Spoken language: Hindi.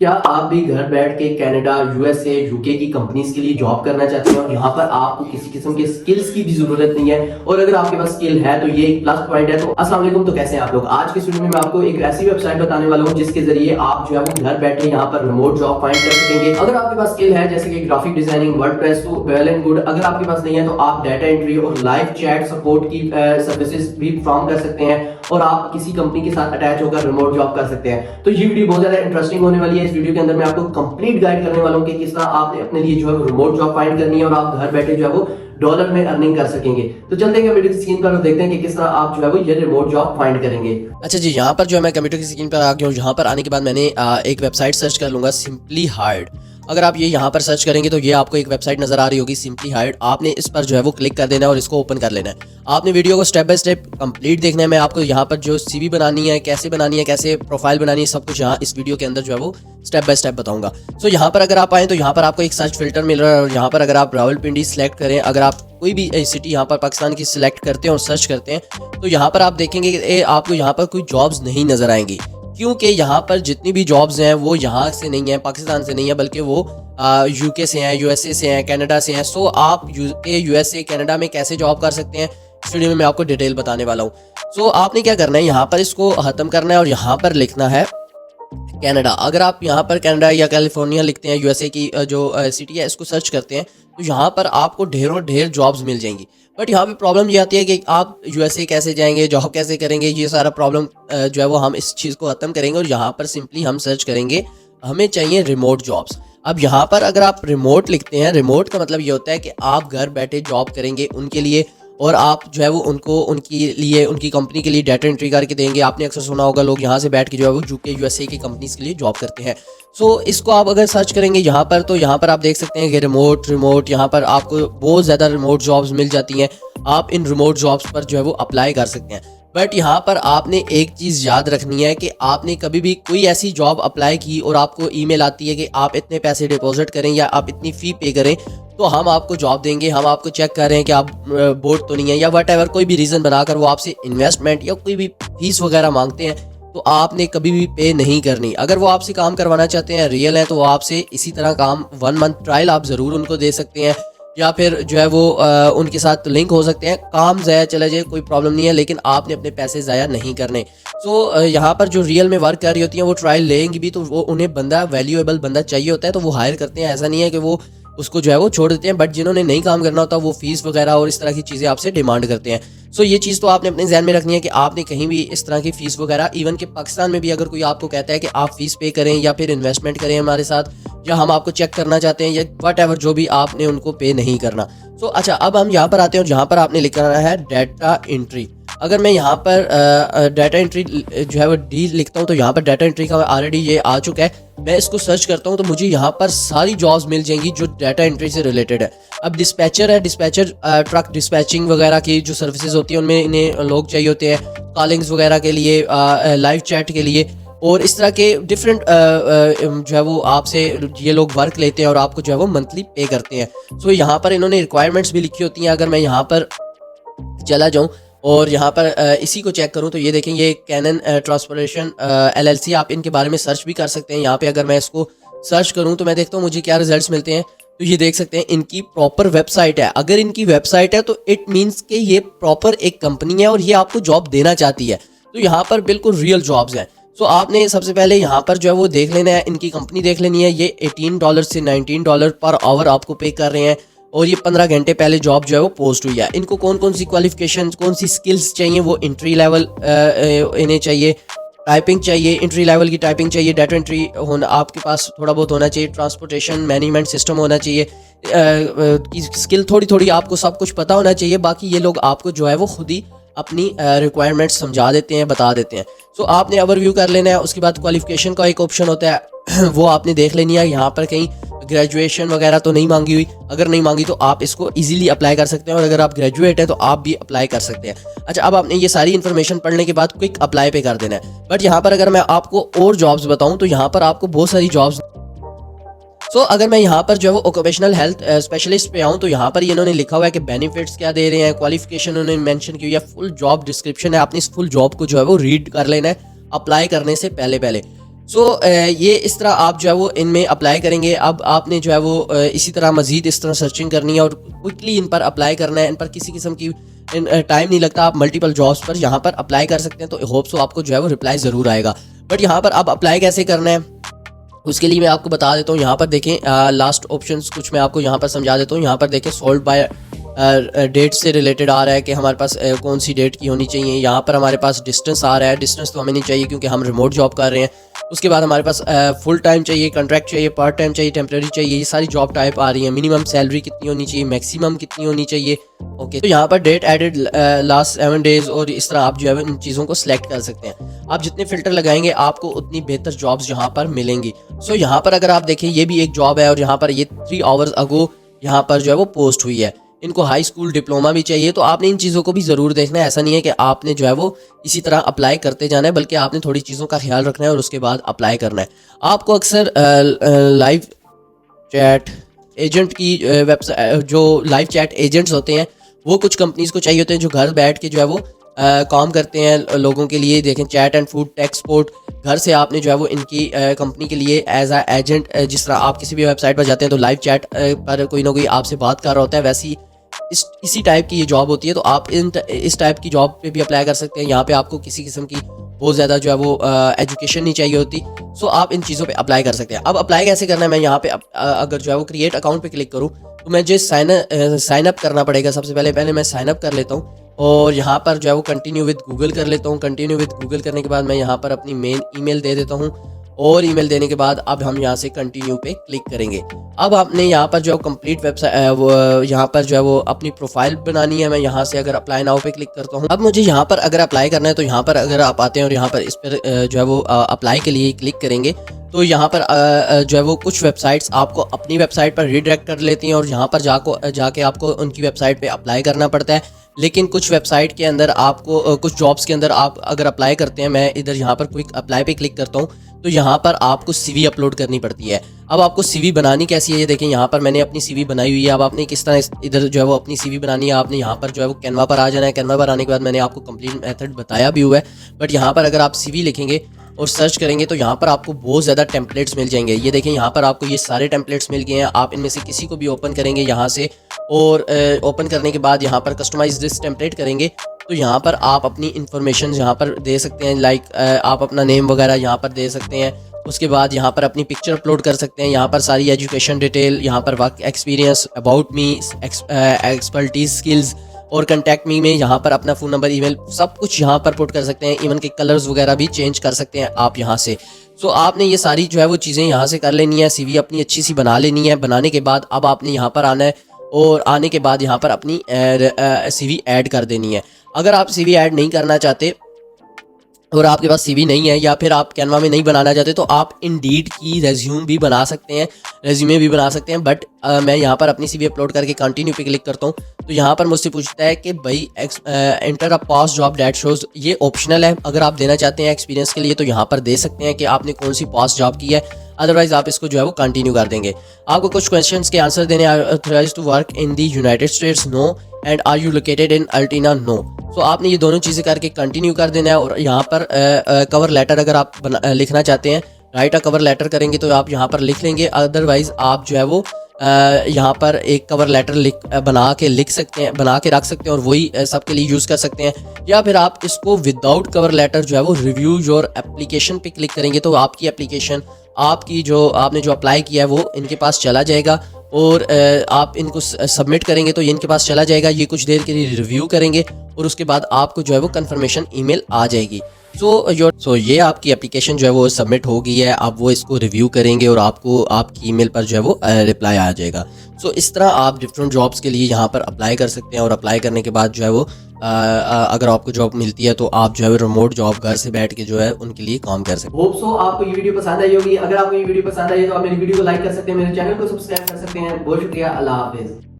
क्या आप भी घर बैठ के कनाडा, यूएसए, यूके की कंपनीज के लिए जॉब करना चाहते हैं और यहाँ पर आपको किसी किस्म के स्किल्स की भी जरूरत नहीं है, और अगर आपके पास स्किल है तो ये एक प्लस पॉइंट है। तो अस्सलाम वालेकुम, तो कैसे हैं आप लोग। आज के वीडियो में मैं आपको एक ऐसी वेबसाइट बताने वाला हूँ जिसके जरिए आप जो है वो घर बैठे यहाँ पर रिमोट जॉब फाइंड कर सकेंगे। अगर आपके पास स्किल है जैसे कि ग्राफिक डिजाइनिंग, वर्डप्रेस, तो वेल एंड गुड। अगर आपके पास नहीं है तो आप डाटा एंट्री और लाइव चैट सपोर्ट की सर्विसेज भी परफॉर्म कर सकते हैं और आप किसी कंपनी के साथ अटैच होकर रिमोट जॉब कर सकते हैं। तो ये वीडियो बहुत ज्यादा इंटरेस्टिंग होने वाली है। इस वीडियो के अंदर मैं आपको कंप्लीट गाइड करने वाला हूं कि किस तरह आपने अपने लिए जो है रिमोट जॉब फाइंड करनी है और आप घर बैठे जो है वो डॉलर में अर्निंग कर सकेंगे। तो चलते हैं वीडियो की स्क्रीन पर और देखते हैं कि किस तरह आप जो है वो ये रिमोट जॉब फाइंड करेंगे। अच्छा जी, यहाँ पर जो है मैं कंप्यूटर की स्क्रीन पर आ गया हूँ। यहाँ पर आने के बाद मैंने एक वेबसाइट सर्च कर लूँगा, सिंपली हायर्ड। अगर आप ये यहाँ पर सर्च करेंगे तो ये आपको एक वेबसाइट नजर आ रही होगी, सिंपली हायर्ड। आपने इस पर जो है वो क्लिक कर देना है और इसको ओपन कर लेना है। आपने वीडियो को स्टेप बाय स्टेप कंप्लीट देखना है। मैं आपको यहाँ पर जो सीवी बनानी है, कैसे बनानी है, कैसे प्रोफाइल बनानी है, सब कुछ यहाँ इस वीडियो के अंदर जो है वो स्टेप बाय स्टेप बताऊंगा। सो यहाँ पर अगर आप आए तो यहाँ पर आपको एक सर्च फिल्टर मिल रहा है और यहाँ पर अगर आप रावलपिंडी सिलेक्ट करें, अगर आप कोई भी सिटी यहाँ पर पाकिस्तान की सिलेक्ट करते हैं और सर्च करते हैं तो यहाँ पर आप देखेंगे कि आपको यहाँ पर कोई जॉब्स नहीं नजर आएंगी, क्योंकि यहाँ पर जितनी भी जॉब्स हैं वो यहाँ से नहीं है, पाकिस्तान से नहीं है, बल्कि वो यूके से हैं, यूएसए से हैं, कनाडा से हैं। सो आप यूके, यूएसए, कनाडा में कैसे जॉब कर सकते हैं इस वीडियो में मैं आपको डिटेल बताने वाला हूँ। सो आपने क्या करना है, यहाँ पर इसको खत्म करना है और यहाँ पर लिखना है कनाडा। अगर आप यहाँ पर कनाडा या कैलिफोर्निया लिखते हैं, यूएसए की जो सिटी है, इसको सर्च करते हैं तो यहाँ पर आपको ढेरों ढेर जॉब्स मिल जाएंगी। बट यहाँ पे प्रॉब्लम ये आती है कि आप यूएसए कैसे जाएंगे, जॉब कैसे करेंगे, ये सारा प्रॉब्लम जो है वो हम इस चीज़ को ख़त्म करेंगे और यहाँ पर सिंपली हम सर्च करेंगे हमें चाहिए रिमोट जॉब्स। अब यहाँ पर अगर आप रिमोट लिखते हैं, रिमोट का मतलब ये होता है कि आप घर बैठे जॉब करेंगे उनके लिए और आप जो है वो उनको उनके लिए, उनकी कंपनी के लिए डाटा एंट्री करके देंगे। आपने अक्सर सुना होगा लोग यहाँ से बैठ के जो है वो यूके, यूएसए की कंपनीज के लिए जॉब करते हैं। सो इसको आप अगर सर्च करेंगे यहाँ पर तो यहाँ पर आप देख सकते हैं कि रिमोट यहाँ पर आपको बहुत ज़्यादा रिमोट जॉब्स मिल जाती हैं। आप इन रिमोट जॉब्स पर जो है वो अप्लाई कर सकते हैं। बट यहाँ पर आपने एक चीज़ याद रखनी है कि आपने कभी भी कोई ऐसी जॉब अप्लाई की और आपको ईमेल आती है कि आप इतने पैसे डिपॉजिट करें या आप इतनी फ़ी पे करें तो हम आपको जॉब देंगे, हम आपको चेक कर रहे हैं कि आप बोर्ड तो नहीं है या वट एवर, कोई भी रीज़न बनाकर वो आपसे इन्वेस्टमेंट या कोई भी फीस वगैरह मांगते हैं तो आपने कभी भी पे नहीं करनी। अगर वो आपसे काम करवाना चाहते हैं, रियल है, तो वो आपसे इसी तरह काम 1 मंथ ट्रायल आप ज़रूर उनको दे सकते हैं या फिर जो है वो उनके साथ लिंक हो सकते हैं। काम ज़ाया चला जाए कोई प्रॉब्लम नहीं है, लेकिन आपने अपने पैसे ज़ाया नहीं करने। सो यहाँ पर जो रियल में वर्क कर रही होती हैं वो ट्रायल लेंगी भी तो वो उन्हें बंदा, वैल्यूएबल बंदा चाहिए होता है तो वो हायर करते हैं। ऐसा नहीं है कि वो उसको जो है वो छोड़ देते हैं। बट जिन्होंने नहीं काम करना होता वो फीस वगैरह और इस तरह की चीज़ें आपसे डिमांड करते हैं। सो ये चीज़ तो आपने अपने ध्यान में रखनी है कि आपने कहीं भी इस तरह की फ़ीस वगैरह, इवन कि पाकिस्तान में भी अगर कोई आपको कहता है कि आप फ़ीस पे करें या फिर इन्वेस्टमेंट करें हमारे साथ या हम आपको चेक करना चाहते हैं या वट एवर, जो भी, आपने उनको पे नहीं करना। सो अच्छा, अब हम यहाँ पर आते हैं और यहाँ पर आपने लिखना है डाटा एंट्री। अगर मैं यहाँ पर डाटा एंट्री जो है वो डी लिखता हूँ तो यहाँ पर डाटा एंट्री का ऑलरेडी ये आ चुका है। मैं इसको सर्च करता हूँ तो मुझे यहाँ पर सारी जॉब्स मिल जाएंगी जो डाटा एंट्री से रिलेटेड है। अब डिस्पैचर है, डिस्पैचर ट्रक डिस्पैचिंग वगैरह की जो सर्विसेज होती है उनमें इन्हें लोग चाहिए होते हैं, कॉलिंग्स वगैरह के लिए, लाइव चैट के लिए और इस तरह के डिफरेंट जो है वो आपसे ये लोग वर्क लेते हैं और आपको जो है वो मंथली पे करते हैं। सो यहाँ पर इन्होंने रिक्वायरमेंट्स भी लिखी होती हैं। अगर मैं यहाँ पर चला जाऊँ और यहाँ पर इसी को चेक करूँ तो ये देखें, ये कैनन ट्रांसपोर्टेशन LLC, आप इनके बारे में सर्च भी कर सकते हैं। यहाँ पे अगर मैं इसको सर्च करूँ तो मैं देखता हूँ मुझे क्या रिजल्ट्स मिलते हैं। तो ये देख सकते हैं इनकी प्रॉपर वेबसाइट है। अगर इनकी वेबसाइट है तो इट मीन्स कि ये प्रॉपर एक कंपनी है और ये आपको जॉब देना चाहती है। तो यहाँ पर बिल्कुल रियल जॉब्स हैं। सो आपने सबसे पहले यहाँ पर जो है वो देख लेना है, इनकी कंपनी देख लेनी है। ये $18 से $19 पर आवर आपको पे कर रहे हैं और ये 15 घंटे पहले जॉब जो है वो पोस्ट हुई है। इनको कौन कौन सी क्वालिफिकेशन, कौन सी स्किल्स चाहिए, वो एंट्री लेवल इन्हें चाहिए, टाइपिंग चाहिए, एंट्री लेवल की टाइपिंग चाहिए, डाटा एंट्री होना आपके पास थोड़ा बहुत होना चाहिए, ट्रांसपोर्टेशन मैनेजमेंट सिस्टम होना चाहिए, स्किल थोड़ी थोड़ी आपको सब कुछ पता होना चाहिए। बाकी ये लोग आपको जो है वो खुद ही अपनी रिक्वायरमेंट्स समझा देते हैं, बता देते हैं। सो आपने ओवरव्यू कर लेना है। उसके बाद क्वालिफिकेशन का एक ऑप्शन होता है वो आपने देख लेनी है। यहाँ पर कहीं ग्रेजुएशन वगैरह तो नहीं मांगी हुई, अगर नहीं मांगी तो आप इसको इजीली अप्लाई कर सकते हैं और अगर आप ग्रेजुएट हैं तो आप भी अप्लाई कर सकते हैं। अच्छा, अब आपने ये सारी इन्फॉर्मेशन पढ़ने के बाद क्विक अप्लाई पे कर देना है। बट यहाँ पर अगर मैं आपको और जॉब्स बताऊँ तो यहाँ पर आपको बहुत सारी जॉब्स। सो अगर मैं यहाँ पर जो है वो ऑक्यूपेशनल हेल्थ स्पेशलिस्ट पे आऊँ तो यहाँ पर इन्होंने लिखा हुआ है कि बेनिफिट्स क्या दे रहे हैं, क्वालिफिकेशन उन्होंने मेंशन की हुई है, फुल जॉब डिस्क्रिप्शन है। आपने इस फुल जॉब को जो है वो रीड कर लेना है अप्लाई करने से पहले पहले। सो ये इस तरह आप जो है वो इनमें अप्लाई करेंगे। अब आपने जो है वो इसी तरह मज़ीद इस तरह सर्चिंग करनी है और क्विकली इन पर अप्लाई करना है। इन पर किसी किस्म की टाइम नहीं लगता। आप मल्टीपल जॉब्स पर यहाँ पर अप्लाई कर सकते हैं, तो होप सो आपको जो है वो रिप्लाई ज़रूर आएगा। बट यहाँ पर अब अप्लाई कैसे करना है उसके लिए मैं आपको बता देता हूँ। यहाँ पर देखें लास्ट ऑप्शंस कुछ मैं आपको यहाँ पर समझा देता हूँ। यहाँ पर देखें सोल्ड बाय डेट से रिलेटेड आ रहा है कि हमारे पास कौन सी डेट की होनी चाहिए। यहाँ पर हमारे पास डिस्टेंस आ रहा है, डिस्टेंस तो हमें नहीं चाहिए क्योंकि हम रिमोट जॉब कर रहे हैं। उसके बाद हमारे पास फुल टाइम चाहिए, कॉन्ट्रैक्ट चाहिए, पार्ट टाइम चाहिए, टेम्प्रेरी चाहिए, ये सारी जॉब टाइप आ रही है। मिनिमम सैलरी कितनी होनी चाहिए, मैक्सिमम कितनी होनी चाहिए। ओके, तो यहाँ पर डेट एडेड लास्ट 7 डेज और इस तरह आप जो है इन चीज़ों को सिलेक्ट कर सकते हैं। आप जितने फिल्टर लगाएंगे आपको उतनी बेहतर जॉब्स यहाँ पर मिलेंगी। सो यहाँ पर अगर आप देखें ये भी एक जॉब है और यहाँ पर ये 3 आवर्स अगो यहाँ पर जो है वो पोस्ट हुई है। इनको हाई स्कूल डिप्लोमा भी चाहिए, तो आपने इन चीज़ों को भी ज़रूर देखना है। ऐसा नहीं है कि आपने जो है वो इसी तरह अप्लाई करते जाना है, बल्कि आपने थोड़ी चीज़ों का ख्याल रखना है और उसके बाद अप्लाई करना है। आपको अक्सर लाइव चैट एजेंट की वेबसाइट, जो लाइव चैट एजेंट्स होते हैं वो कुछ कंपनीज को चाहिए होते हैं जो घर बैठ के जो है वो काम करते हैं लोगों के लिए। देखें chat and food tech support, घर से आपने जो है वो इनकी कंपनी के लिए एज आ एजेंट, जिस तरह आप किसी भी वेबसाइट पर जाते हैं तो लाइव चैट पर कोई ना कोई आपसे बात कर रहा होता है, वैसी इसी टाइप की ये जॉब होती है। तो आप इस टाइप की जॉब पे भी अप्लाई कर सकते हैं। यहाँ पे आपको किसी किस्म की बहुत ज़्यादा जो है वो एजुकेशन नहीं चाहिए होती। सो आप इन चीज़ों पे अप्लाई कर सकते हैं। अब अप्लाई कैसे करना है, मैं यहाँ पे अगर जो है वो क्रिएट अकाउंट पे क्लिक करूँ तो मुझे साइन अप करना पड़ेगा। सबसे पहले मैं साइन अप कर लेता हूँ और यहाँ पर जो है वो कंटिन्यू विद गूगल कर लेता हूँ। कंटिन्यू विद गूगल करने के बाद मैं यहाँ पर अपनी मेन ईमेल दे देता हूँ और ईमेल देने के बाद अब हम यहाँ से कंटिन्यू पे क्लिक करेंगे। अब आपने यहाँ पर जो है कंप्लीट वेबसाइट यहाँ पर जो है वो अपनी प्रोफाइल बनानी है। मैं यहाँ से अगर अप्लाई नाउ पे क्लिक करता हूँ, अब मुझे यहाँ पर अगर अप्लाई करना है तो यहाँ पर अगर आप आते हैं और यहाँ पर इस पर जो है वो अप्लाई के लिए क्लिक करेंगे तो यहाँ पर जो है वो कुछ वेबसाइट्स आपको अपनी वेबसाइट पर रीडायरेक्ट कर लेती हैं और यहाँ पर जाके आपको उनकी वेबसाइट पे अप्लाई करना पड़ता है। लेकिन कुछ वेबसाइट के अंदर आपको कुछ जॉब्स के अंदर आप अगर अप्लाई करते हैं, मैं इधर यहाँ पर क्विक अप्लाई पे क्लिक करता हूँ तो यहाँ पर आपको सीवी अपलोड करनी पड़ती है। अब आपको सीवी बनानी कैसी है ये देखें, यहाँ पर मैंने अपनी सीवी बनाई हुई है। अब आपने किस तरह इधर जो है वो अपनी सीवी बनानी है, आपने यहाँ पर जो है वो कैनवा पर आ जाना है। कैनवा पर आने के बाद मैंने आपको कंप्लीट मेथड बताया भी हुआ है, बट यहाँ पर अगर आप सीवी लिखेंगे और सर्च करेंगे तो यहाँ पर आपको बहुत ज़्यादा टेम्पलेट्स मिल जाएंगे। ये देखें यहाँ पर आपको ये सारे टेम्पलेट्स मिल गए हैं। आप इनमें से किसी को भी ओपन करेंगे यहाँ से और ओपन करने के बाद यहाँ पर कस्टमाइज दिस टेम्पलेट करेंगे तो यहाँ पर आप अपनी इंफॉर्मेशन यहाँ पर दे सकते हैं। लाइक आप अपना नेम वगैरह यहाँ पर दे सकते हैं। उसके बाद यहाँ पर अपनी पिक्चर अपलोड कर सकते हैं। यहाँ पर सारी एजुकेशन डिटेल, यहाँ पर work experience, about me, expertise, skills और कंटेक्ट मी में यहाँ पर अपना फ़ोन नंबर, ईमेल सब कुछ यहाँ पर पुट कर सकते हैं। इवन के कलर्स वगैरह भी चेंज कर सकते हैं आप यहाँ से। सो आपने ये सारी जो है वो चीज़ें यहाँ से कर लेनी है। सीवी अपनी अच्छी सी बना लेनी है। बनाने के बाद अब आपने यहाँ पर आना है और आने के बाद यहाँ पर अपनी सीवी ऐड कर देनी है। अगर आप सीवी ऐड नहीं करना चाहते और आपके पास सीवी नहीं है या फिर आप कैनवा में नहीं बनाना चाहते तो आप इंडीड की रेज्यूमे भी बना सकते हैं। बट मैं यहाँ पर अपनी सीवी अपलोड करके कंटिन्यू पे क्लिक करता हूँ तो यहाँ पर मुझसे पूछता है कि भाई enter a past job that shows. ये ऑप्शनल है, अगर आप देना चाहते हैं एक्सपीरियंस के लिए तो यहाँ पर दे सकते हैं कि आपने कौन सी पास्ट जॉब की है। अदरवाइज आप इसको जो है वो कंटिन्यू कर देंगे। आपको कुछ क्वेश्चंस के आंसर देने, authorized to work in the United States, no, and are you located in अल्टीना, नो। तो आपने ये दोनों चीज़ें करके कंटिन्यू कर देना है। और यहाँ पर कवर लेटर अगर आप लिखना चाहते हैं, राइट अ कवर लेटर करेंगे तो आप यहाँ पर लिख लेंगे। अदरवाइज आप जो है वो यहाँ पर एक कवर लेटर बना के रख सकते हैं और वही सबके लिए यूज़ कर सकते हैं। या फिर आप इसको विदाउट कवर लेटर जो है वो रिव्यू योर एप्लीकेशन पे क्लिक करेंगे तो आपकी एप्लीकेशन, आपकी जो आपने जो अप्लाई किया है वो इनके पास चला जाएगा और आप इनको सबमिट करेंगे तो ये इनके पास चला जाएगा। ये कुछ देर के लिए रिव्यू करेंगे और उसके बाद आपको जो है वो कंफर्मेशन ईमेल आ जाएगी। सो ये आपकी एप्लीकेशन जो है वो सबमिट हो गई है। आप वो इसको रिव्यू करेंगे और आपको आपकी ईमेल पर जो है वो रिप्लाई आ जाएगा। सो इस तरह आप डिफरेंट जॉब्स के लिए यहाँ पर अप्लाई कर सकते हैं और अप्लाई करने के बाद जो है वो अगर आपको जॉब मिलती है तो आप जो है रिमोट जॉब घर से बैठ के जो है उनके लिए काम कर सकते हैं। होप सो आपको ये वीडियो पसंद आई होगी। अगर आपको ये वीडियो पसंद आई है तो आप मेरी वीडियो को लाइक कर सकते हैं, मेरे चैनल को सब्सक्राइब कर सकते हैं। बहुत शुक्रिया, अल्लाह हाफिज।